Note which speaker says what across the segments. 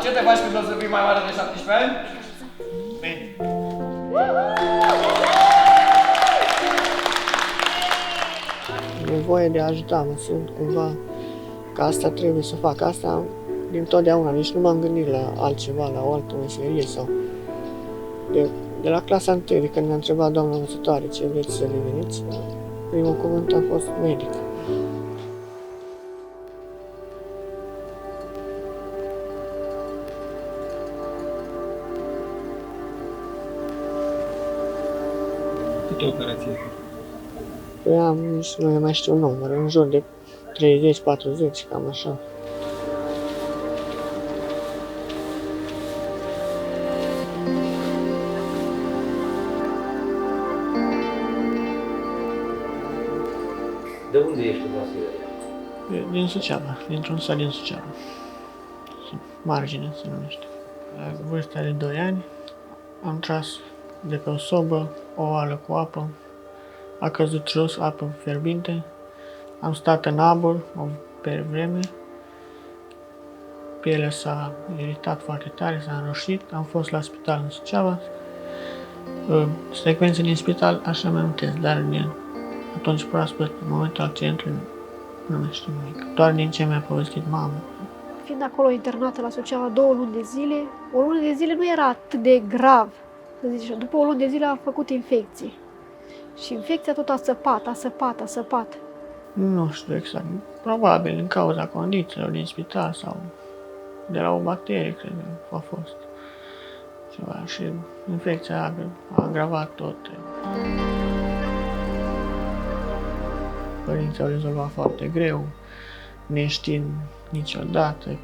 Speaker 1: Ce te faci când o să fii mai mare de 17 ani? Bine.
Speaker 2: Nevoie de a ajuta, mă simt cumva că asta trebuie să fac. Asta din totdeauna, nici nu m-am gândit la altceva, la o altă meserie sau... De la clasa 1, de când ne-a întrebat doamna învățătoare ce vreți să deveniți, primul cuvânt a fost medic.
Speaker 3: Câte operații?
Speaker 2: Păi nici nu mai știu număr, în jur de 30-40, cam așa.
Speaker 4: De unde ești, Vasile?
Speaker 2: Din Suceava, dintr-un sat din Suceava. Margine se numește. La vârsta de 2 ani am tras de pe o sobă o oală cu apă, a căzut jos, apă fierbinte, am stat în abur pe vreme, pielea s-a iritat foarte tare, s-a înroșit, am fost la spital în Suceava. Secvențe din spital, așa mi-am amintesc, dar atunci proaspăt, în momentul accidentului, nu mai știu nimic. Doar din ce mi-a povestit mama.
Speaker 5: Fiind acolo internată la Suceava 2 luni de zile, o lună de zile nu era atât de grav, să zic așa. După o lună de zile a făcut infecții. Și infecția tot a săpat.
Speaker 2: Nu știu exact. Probabil din cauza condițiilor din spital sau de la o bacterie, cred că a fost ceva. Și infecția a agravat tot. Părinții au rezolvat foarte greu, neștiind niciodată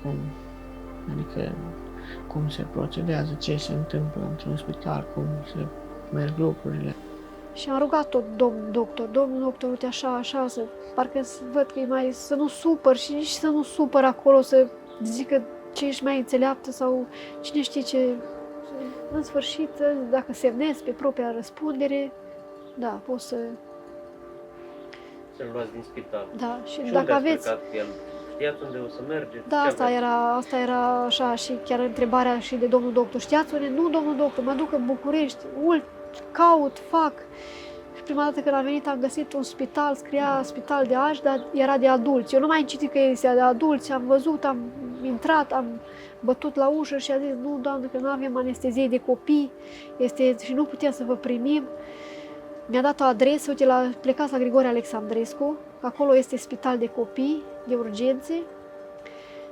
Speaker 2: cum se procedează, ce se întâmplă într-un spital, cum se merg lucrurile.
Speaker 5: Și am rugat tot domnul doctor, uite așa, parcă văd că e mai să nu supăr și nici să nu supăr acolo, să zică ce ești mai înțeleaptă sau cine știe ce. În sfârșit, dacă semnezi pe propria răspundere, da, poți să...
Speaker 4: Să-l luați din spital.
Speaker 5: Da, și
Speaker 4: unde
Speaker 5: dacă
Speaker 4: ați
Speaker 5: aveți...
Speaker 4: plecat cu el? Știați unde o să mergeți?
Speaker 5: Da, asta era așa și chiar întrebarea și de domnul doctor. Știați unde? Nu, domnul doctor, mă duc în București, caut, fac. Și prima dată când am venit am găsit un spital, scria spital de ași, dar era de adulți. Eu nu mai am citit că este de adulți, am văzut, am intrat, am bătut la ușă și a zis, nu, doamnă, că nu avem anestezie de copii și nu putem să vă primim. Mi-a dat o adresă, uite, plecați la Grigore Alexandrescu, acolo este spital de copii, de urgențe.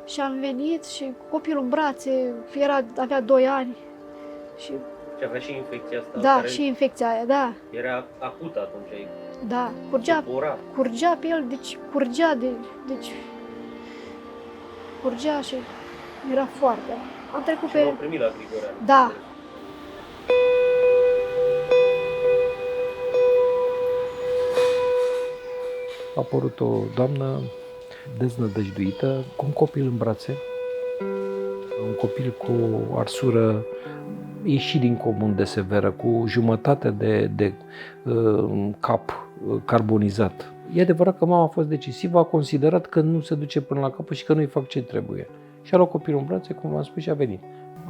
Speaker 5: Și am venit și copilul în brațe, avea 2 ani. Și
Speaker 4: avea și infecția asta?
Speaker 5: Da,
Speaker 4: care
Speaker 5: și infecția aia, da.
Speaker 4: Era acută atunci?
Speaker 5: Da, curgea pe el, deci curgea și era foarte. Am trecut
Speaker 4: și l-au primit la Grigore.
Speaker 5: Da.
Speaker 6: A apărut o doamnă deznădăjduită, cu un copil în brațe, un copil cu o arsură ieșit din comun de severă, cu jumătate de cap carbonizat. E adevărat că mama a fost decisivă, a considerat că nu se duce până la capăt și că nu-i fac ce trebuie. Și a luat copilul în brațe, cum v-am spus, și a venit.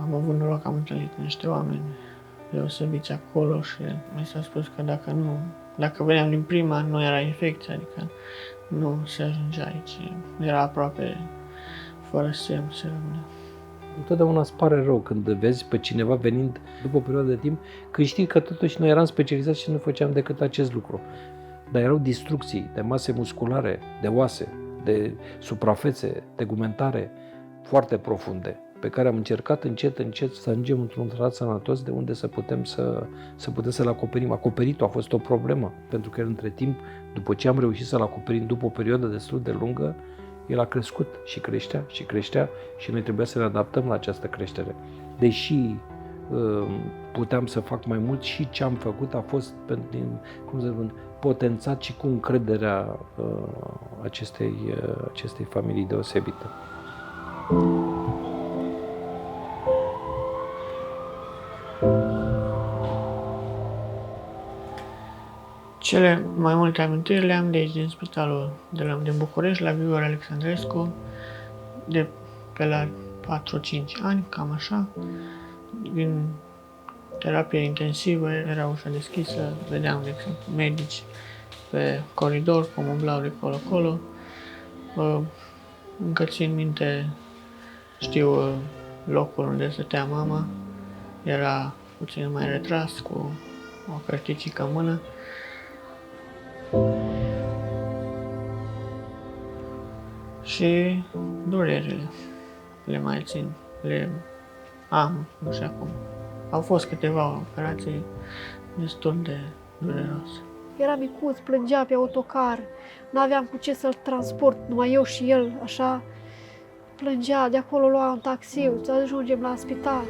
Speaker 6: Am avut noroc că am întâlnit niște oameni deosebiți acolo și mi s-a spus că dacă veneam din prima, nu era infecție, adică nu se ajungea aici. Era aproape fără semn se rămâne. Întotdeauna îți pare rău când vezi pe cineva venind după o perioadă de timp, când știi că totuși noi eram specializați și nu făceam decât acest lucru. Dar erau distrucții de mase musculare, de oase, de suprafețe, tegumentare foarte profunde, pe care am încercat încet să ajungem într-un trat sănătos de unde să putem să-l acoperim. Acoperitul a fost o problemă, pentru că între timp, după ce am reușit să-l acoperim după o perioadă destul de lungă, el a crescut și creștea și noi trebuia să ne adaptăm la această creștere. Deși puteam să fac mai mult, și ce am făcut a fost, potențat și cu încrederea acestei familii deosebite. Cele mai multe amintiri le-am de aici, din spitalul din București, la Grigore Alexandrescu,
Speaker 2: 4-5 ani, cam așa. Din terapie intensivă era ușa deschisă, vedeam, de exemplu, medici pe coridor, cum umblau de colo-colo. Încă țin minte, știu locul unde stătea mama, era puțin mai retras, cu o cărticică în mână. Și durerile le mai țin, le am, nu știu acum. Au fost câteva operații destul de dureroase.
Speaker 5: Era micuț, plângea pe autocar, nu aveam cu ce să-l transport, numai eu și el, așa. Plângea, de acolo lua un taxiu, să ajungem la spital.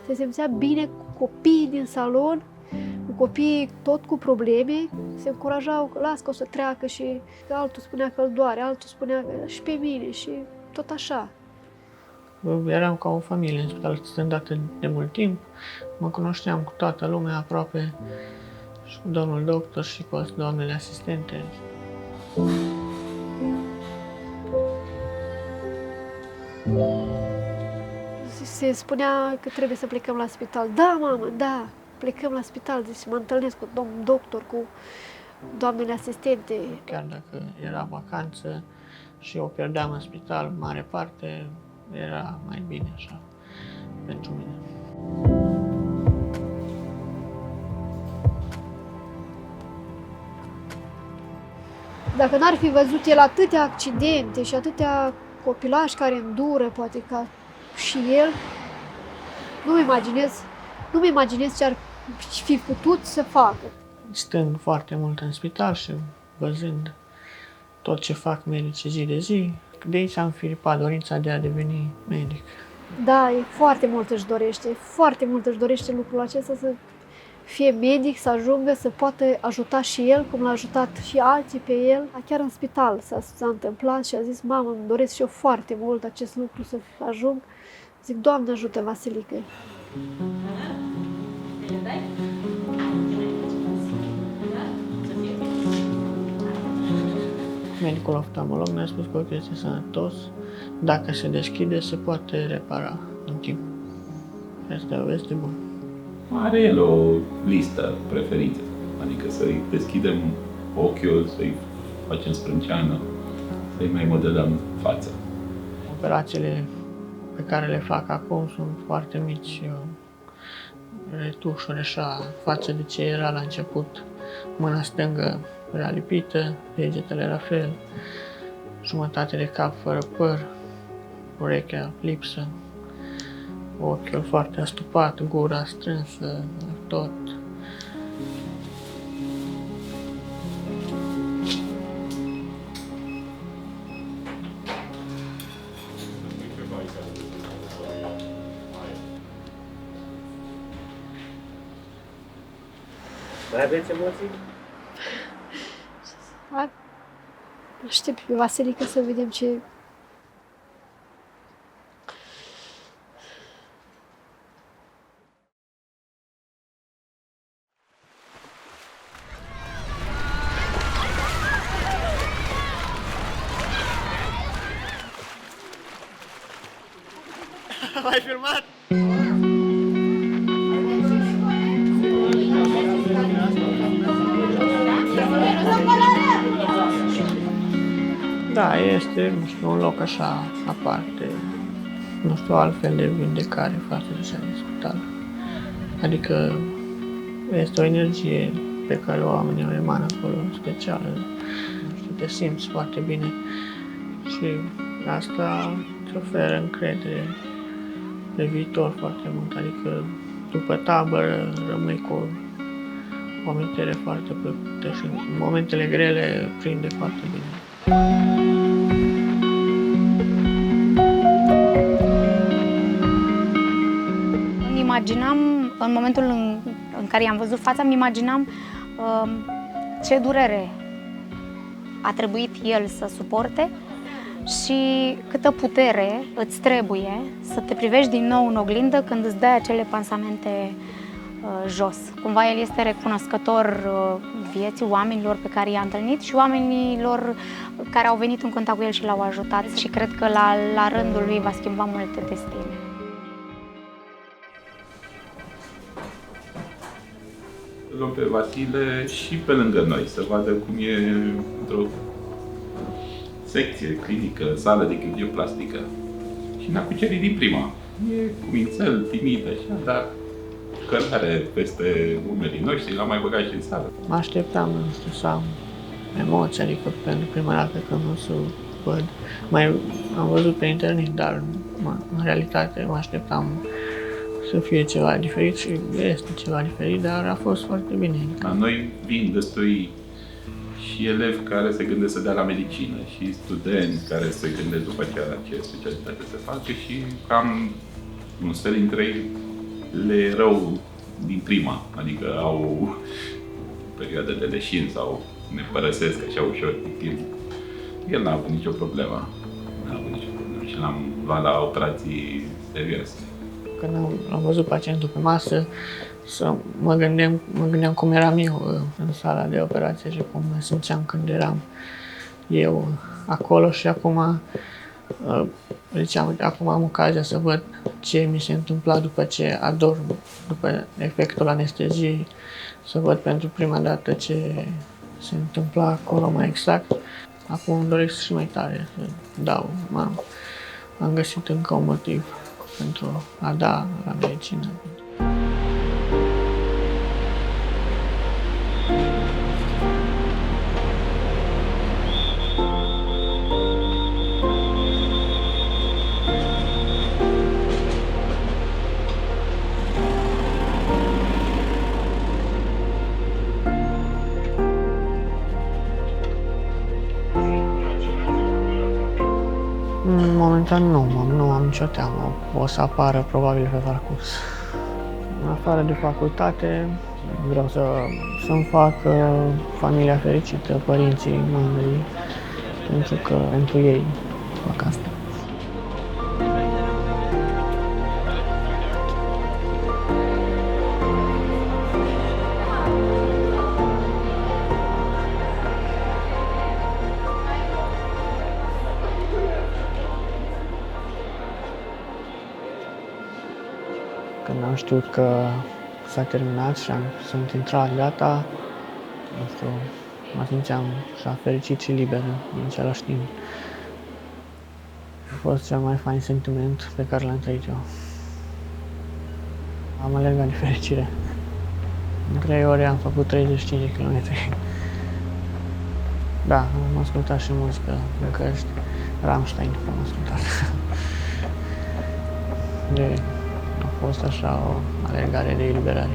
Speaker 5: Se simțea bine cu copiii din salon, cu copiii tot cu probleme, se încurajau, las că o să treacă și altul spunea că îl doare, altul spunea că și pe mine și tot așa.
Speaker 2: Eram ca o familie în spital, stând atât de mult timp, mă cunoșteam cu toată lumea aproape, și cu domnul doctor și cu doamnele asistente.
Speaker 5: Se spunea că trebuie să plecăm la spital. Da, mamă, da, plecăm la spital. Deci mă întâlnesc cu domnul doctor, cu doamnele asistente.
Speaker 2: Chiar dacă era vacanță și o pierdeam în spital, mare parte, era mai bine așa pentru mine.
Speaker 5: Dacă n-ar fi văzut el atâtea accidente și atâtea copilași care îndură, poate ca și el, nu-mi imaginez ce ar fi putut să facă.
Speaker 2: Stând foarte mult în spital și văzând tot ce fac medicii zi de zi, de aici am firipat dorința de a deveni medic.
Speaker 5: Da, foarte mult își dorește lucrul acesta, să fie medic, să ajungă, să poată ajuta și el, cum l-a ajutat și alții pe el. Chiar în spital s-a întâmplat și a zis, mamă, îmi doresc și eu foarte mult acest lucru să ajung. Zic, Doamne ajută, Vasilică.
Speaker 2: Medicul oftalmolog mi-a spus că ochiul este sănătos, dacă se deschide, se poate repara în timp. Asta e o veste bună.
Speaker 7: Are el o listă preferită, adică să-i deschidem ochiul, să-i facem sprânceană, să-i mai modelăm fața.
Speaker 2: Operațiile pe care le fac acum sunt foarte mici, retușuri așa, față de ce era la început. Mâna stângă era lipită, degetele la fel, jumătate de cap fără păr, urechea lipsă, ochiul foarte astupat, gura strânsă, tot.
Speaker 4: Mai aveți emoții?
Speaker 5: Aștept pe Vasilică să vedem ce...
Speaker 2: Ai filmat? Da, este, nu știu, un loc așa aparte, nu știu, altfel de vindecare față de cea din spital. Adică este o energie pe care oamenii o emană acolo, specială, nu știu, te simți foarte bine și asta îți oferă încredere de viitor foarte mult, adică după tabără rămâi cu o amintire foarte plăcută și în momentele grele prinde foarte bine.
Speaker 8: Îmi imaginam, în momentul în care i-am văzut fața, îmi imaginam ce durere a trebuit el să suporte și câtă putere îți trebuie să te privești din nou în oglindă când îți dai acele pansamente jos. Cumva el este recunoscător vieții, oamenilor pe care i-a întâlnit și oamenilor care au venit în contact cu el și l-au ajutat și cred că la rândul lui va schimba multe destine.
Speaker 7: Îl luăm pe Vasile și pe lângă noi, să vadă cum e într-o secție clinică, sală de chirurgie-plastică. Și ne-a cucerit din prima. E cumințel, timid, așa, dar călare peste umerii noștri, l-am mai băgat și în sală.
Speaker 2: Mă așteptam, nu știu, să am emoții, adică pentru prima dată când o să văd. Am văzut pe internet, dar în realitate mă așteptam să fie ceva diferit și este ceva diferit, dar a fost foarte bine.
Speaker 7: La noi vin destui și elevi care se gândesc să dea la medicină și studenți care se gândesc după aceea la ce specialitate să facă și cam un fel dintre ei le e rău din prima, adică au o perioadă de leșin sau ne părăsesc așa ușor din timp. El n-a avut nicio problemă, și l-am luat la operații serioase.
Speaker 2: Când am văzut pacientul pe masă, mă gândeam cum eram eu în sala de operație și cum mă simțeam când eram eu acolo și acum ziceam, acum am ocazia să văd ce mi se întâmpla după ce adorm, după efectul anesteziei, să văd pentru prima dată ce se întâmpla acolo mai exact. Acum îmi doresc și mai tare să dau. Am găsit încă un motiv pentru a da la medicină. Momentan nu am nicio teamă. O să apară probabil pe parcurs. În afară de facultate, vreau să-mi fac familia fericită, părinții mândri, pentru că pentru ei fac asta. Când am știut că s-a terminat și sunt intrat, gata, nu știu, mă simțeam așa fericit și liber în același timp. A fost cel mai fain sentiment pe care l-am trăit eu. Am alergat de fericire. În 3 ore am făcut 35 de kilometri. Da, am ascultat și muzică în căști. Rammstein am ascultat. A fost așa o alergare de eliberare.